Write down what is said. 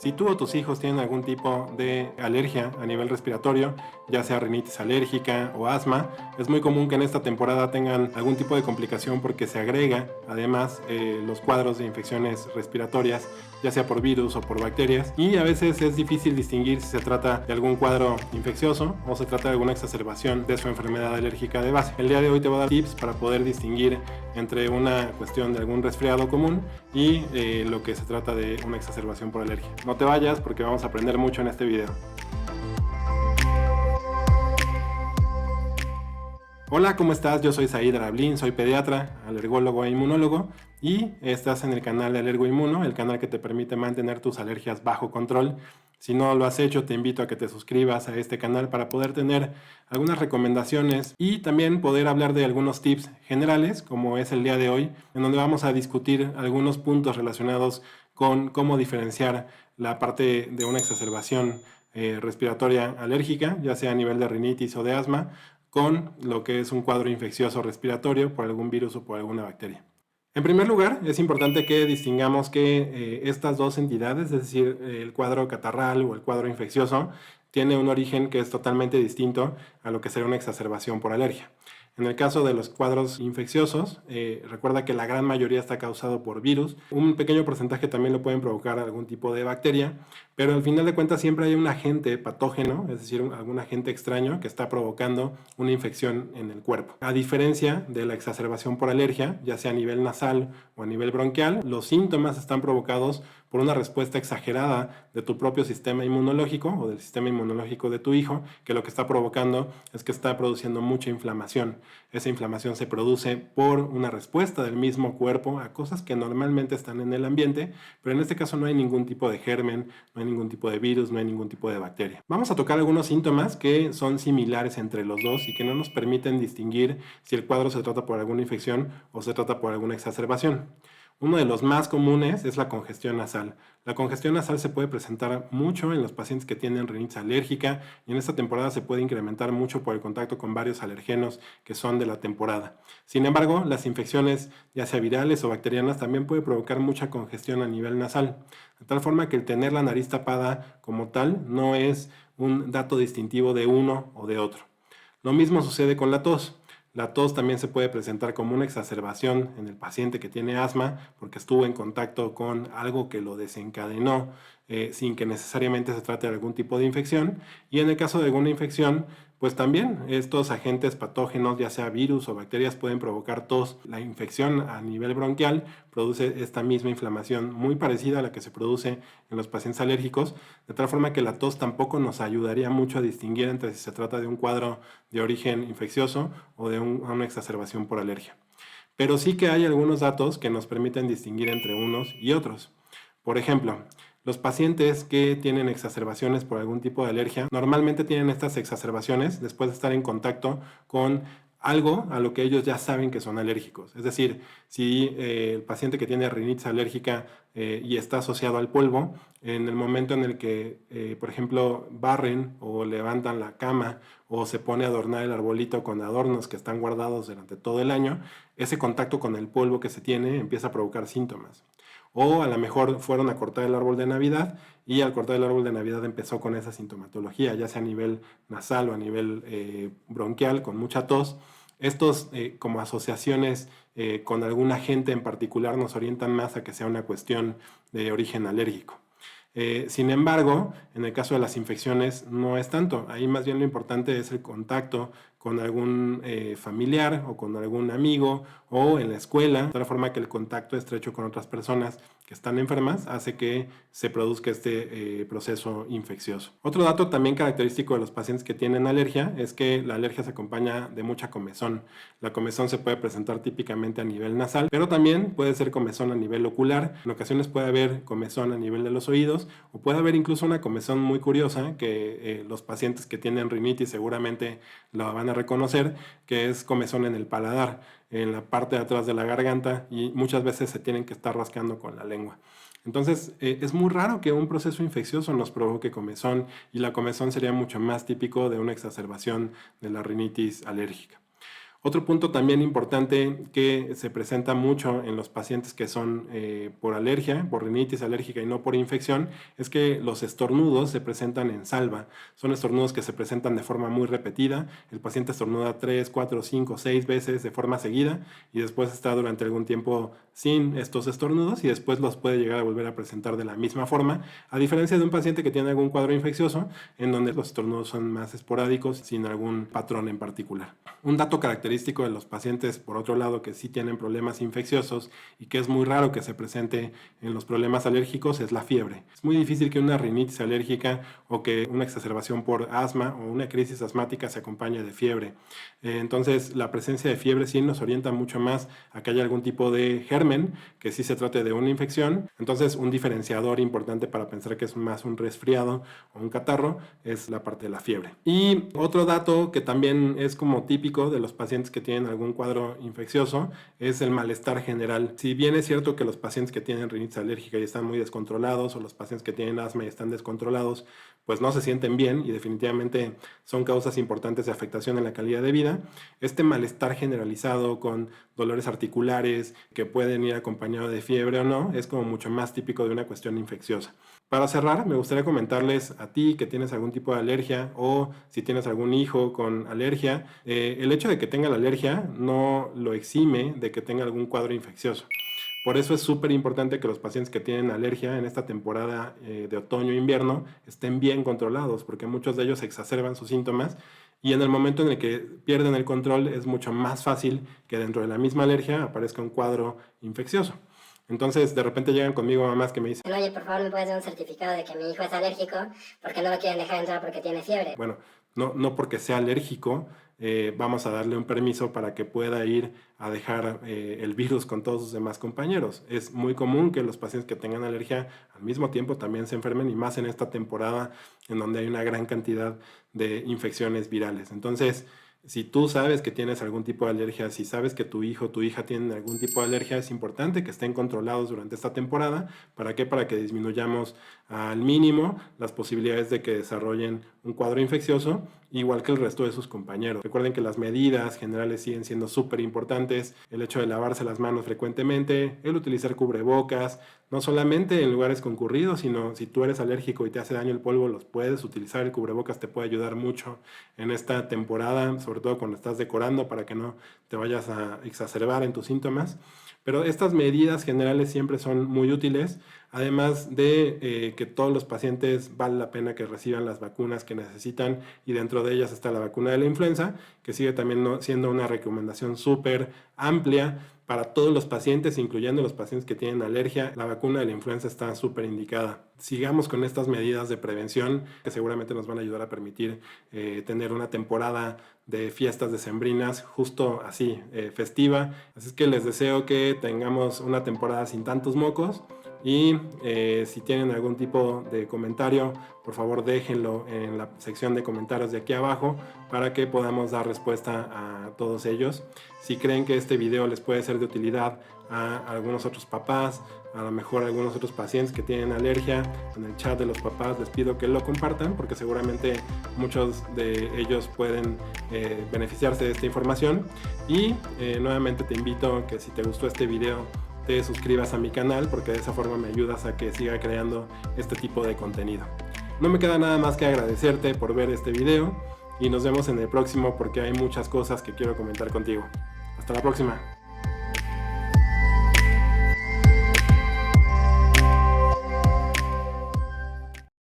Si tú o tus hijos tienen algún tipo de alergia a nivel respiratorio, ya sea rinitis alérgica o asma, es muy común que en esta temporada tengan algún tipo de complicación porque se agrega además los cuadros de infecciones respiratorias, ya sea por virus o por bacterias, y a veces es difícil distinguir si se trata de algún cuadro infeccioso o se trata de alguna exacerbación de su enfermedad alérgica de base. El día de hoy te voy a dar tips para poder distinguir entre una cuestión de algún resfriado común y lo que se trata de una exacerbación por alergia. No te vayas porque vamos a aprender mucho en este video. Hola, ¿cómo estás? Yo soy Said Arablin, soy pediatra, alergólogo e inmunólogo y estás en el canal de Alergo Inmuno, el canal que te permite mantener tus alergias bajo control. Si no lo has hecho, te invito a que te suscribas a este canal para poder tener algunas recomendaciones y también poder hablar de algunos tips generales, como es el día de hoy, en donde vamos a discutir algunos puntos relacionados con cómo diferenciar la parte de una exacerbación respiratoria alérgica, ya sea a nivel de rinitis o de asma, con lo que es un cuadro infeccioso respiratorio por algún virus o por alguna bacteria. En primer lugar, es importante que distingamos que estas dos entidades, es decir, el cuadro catarral o el cuadro infeccioso, tiene un origen que es totalmente distinto a lo que sería una exacerbación por alergia. En el caso de los cuadros infecciosos, recuerda que la gran mayoría está causado por virus. Un pequeño porcentaje también lo pueden provocar algún tipo de bacteria, pero al final de cuentas siempre hay un agente patógeno, es decir, algún agente extraño que está provocando una infección en el cuerpo. A diferencia de la exacerbación por alergia, ya sea a nivel nasal o a nivel bronquial, los síntomas están provocados por una respuesta exagerada de tu propio sistema inmunológico o del sistema inmunológico de tu hijo, que lo que está provocando es que está produciendo mucha inflamación. Esa inflamación se produce por una respuesta del mismo cuerpo a cosas que normalmente están en el ambiente, pero en este caso no hay ningún tipo de germen, no hay ningún tipo de virus, no hay ningún tipo de bacteria. Vamos a tocar algunos síntomas que son similares entre los dos y que no nos permiten distinguir si el cuadro se trata por alguna infección o se trata por alguna exacerbación. Uno de los más comunes es la congestión nasal. La congestión nasal se puede presentar mucho en los pacientes que tienen rinitis alérgica y en esta temporada se puede incrementar mucho por el contacto con varios alergenos que son de la temporada. Sin embargo, las infecciones, ya sea virales o bacterianas, también puede provocar mucha congestión a nivel nasal, de tal forma que el tener la nariz tapada como tal no es un dato distintivo de uno o de otro. Lo mismo sucede con la tos. La tos también se puede presentar como una exacerbación en el paciente que tiene asma porque estuvo en contacto con algo que lo desencadenó sin que necesariamente se trate de algún tipo de infección. Y en el caso de alguna infección, pues también estos agentes patógenos, ya sea virus o bacterias, pueden provocar tos. La infección a nivel bronquial produce esta misma inflamación muy parecida a la que se produce en los pacientes alérgicos, de tal forma que la tos tampoco nos ayudaría mucho a distinguir entre si se trata de un cuadro de origen infeccioso o de una exacerbación por alergia. Pero sí que hay algunos datos que nos permiten distinguir entre unos y otros. Por ejemplo, los pacientes que tienen exacerbaciones por algún tipo de alergia normalmente tienen estas exacerbaciones después de estar en contacto con algo a lo que ellos ya saben que son alérgicos. Es decir, si el paciente que tiene rinitis alérgica y está asociado al polvo, en el momento en el que, por ejemplo, barren o levantan la cama o se pone a adornar el arbolito con adornos que están guardados durante todo el año, ese contacto con el polvo que se tiene empieza a provocar síntomas. O a lo mejor fueron a cortar el árbol de Navidad y al cortar el árbol de Navidad empezó con esa sintomatología, ya sea a nivel nasal o a nivel bronquial, con mucha tos. Estos como asociaciones con algún agente en particular nos orientan más a que sea una cuestión de origen alérgico. Sin embargo, en el caso de las infecciones no es tanto. Ahí más bien lo importante es el contacto con algún familiar o con algún amigo o en la escuela, de tal forma que el contacto estrecho con otras personas que están enfermas hace que se produzca este proceso infeccioso. Otro dato también característico de los pacientes que tienen alergia es que la alergia se acompaña de mucha comezón. La comezón se puede presentar típicamente a nivel nasal, pero también puede ser comezón a nivel ocular. En ocasiones puede haber comezón a nivel de los oídos o puede haber incluso una comezón muy curiosa que los pacientes que tienen rinitis seguramente la van a reconocer, que es comezón en el paladar, en la parte de atrás de la garganta, y muchas veces se tienen que estar rascando con la lengua. Entonces, es muy raro que un proceso infeccioso nos provoque comezón, y la comezón sería mucho más típico de una exacerbación de la rinitis alérgica. Otro punto también importante que se presenta mucho en los pacientes que son por alergia, por rinitis alérgica y no por infección, es que los estornudos se presentan en salva. Son estornudos que se presentan de forma muy repetida. El paciente estornuda 3, 4, 5, 6 veces de forma seguida y después está durante algún tiempo sin estos estornudos y después los puede llegar a volver a presentar de la misma forma, a diferencia de un paciente que tiene algún cuadro infeccioso en donde los estornudos son más esporádicos sin algún patrón en particular. Un dato característico de los pacientes, por otro lado, que sí tienen problemas infecciosos y que es muy raro que se presente en los problemas alérgicos es la fiebre. Es muy difícil que una rinitis alérgica o que una exacerbación por asma o una crisis asmática se acompañe de fiebre. Entonces, la presencia de fiebre sí nos orienta mucho más a que haya algún tipo de germen, que sí se trate de una infección. Entonces, un diferenciador importante para pensar que es más un resfriado o un catarro es la parte de la fiebre. Y otro dato que también es como típico de los pacientes que tienen algún cuadro infeccioso es el malestar general. Si bien es cierto que los pacientes que tienen rinitis alérgica y están muy descontrolados, o los pacientes que tienen asma y están descontrolados, pues no se sienten bien y definitivamente son causas importantes de afectación en la calidad de vida, este malestar generalizado con dolores articulares que pueden ir acompañados de fiebre o no, es como mucho más típico de una cuestión infecciosa. Para cerrar, me gustaría comentarles a ti que tienes algún tipo de alergia o si tienes algún hijo con alergia, el hecho de que tenga la alergia no lo exime de que tenga algún cuadro infeccioso. Por eso es súper importante que los pacientes que tienen alergia en esta temporada de otoño-invierno estén bien controlados, porque muchos de ellos exacerban sus síntomas y en el momento en el que pierden el control es mucho más fácil que dentro de la misma alergia aparezca un cuadro infeccioso. Entonces, de repente llegan conmigo mamás que me dicen: oye, por favor, ¿me puedes dar un certificado de que mi hijo es alérgico porque no lo quieren dejar entrar porque tiene fiebre? Bueno, no porque sea alérgico, vamos a darle un permiso para que pueda ir a dejar el virus con todos sus demás compañeros. Es muy común que los pacientes que tengan alergia al mismo tiempo también se enfermen y más en esta temporada en donde hay una gran cantidad de infecciones virales. Entonces, si tú sabes que tienes algún tipo de alergia, si sabes que tu hijo o tu hija tienen algún tipo de alergia, es importante que estén controlados durante esta temporada. ¿Para qué? Para que disminuyamos al mínimo las posibilidades de que desarrollen un cuadro infeccioso, igual que el resto de sus compañeros. Recuerden que las medidas generales siguen siendo súper importantes. El hecho de lavarse las manos frecuentemente, el utilizar cubrebocas, no solamente en lugares concurridos, sino si tú eres alérgico y te hace daño el polvo, los puedes utilizar. El cubrebocas te puede ayudar mucho en esta temporada, sobre todo cuando estás decorando, para que no te vayas a exacerbar en tus síntomas. Pero estas medidas generales siempre son muy útiles, además de que todos los pacientes vale la pena que reciban las vacunas que necesitan y dentro de ellas está la vacuna de la influenza, que sigue también siendo una recomendación súper amplia para todos los pacientes, incluyendo los pacientes que tienen alergia. La vacuna de la influenza está súper indicada. Sigamos con estas medidas de prevención que seguramente nos van a ayudar a permitir tener una temporada de fiestas decembrinas justo así, festiva. Así es que les deseo que tengamos una temporada sin tantos mocos y si tienen algún tipo de comentario, por favor déjenlo en la sección de comentarios de aquí abajo para que podamos dar respuesta a todos ellos. Si creen que este video les puede ser de utilidad a algunos otros papás, a lo mejor a algunos otros pacientes que tienen alergia, en el chat de los papás les pido que lo compartan porque seguramente muchos de ellos pueden beneficiarse de esta información. Y nuevamente te invito a que si te gustó este video te suscribas a mi canal porque de esa forma me ayudas a que siga creando este tipo de contenido. No me queda nada más que agradecerte por ver este video y nos vemos en el próximo porque hay muchas cosas que quiero comentar contigo. Hasta la próxima.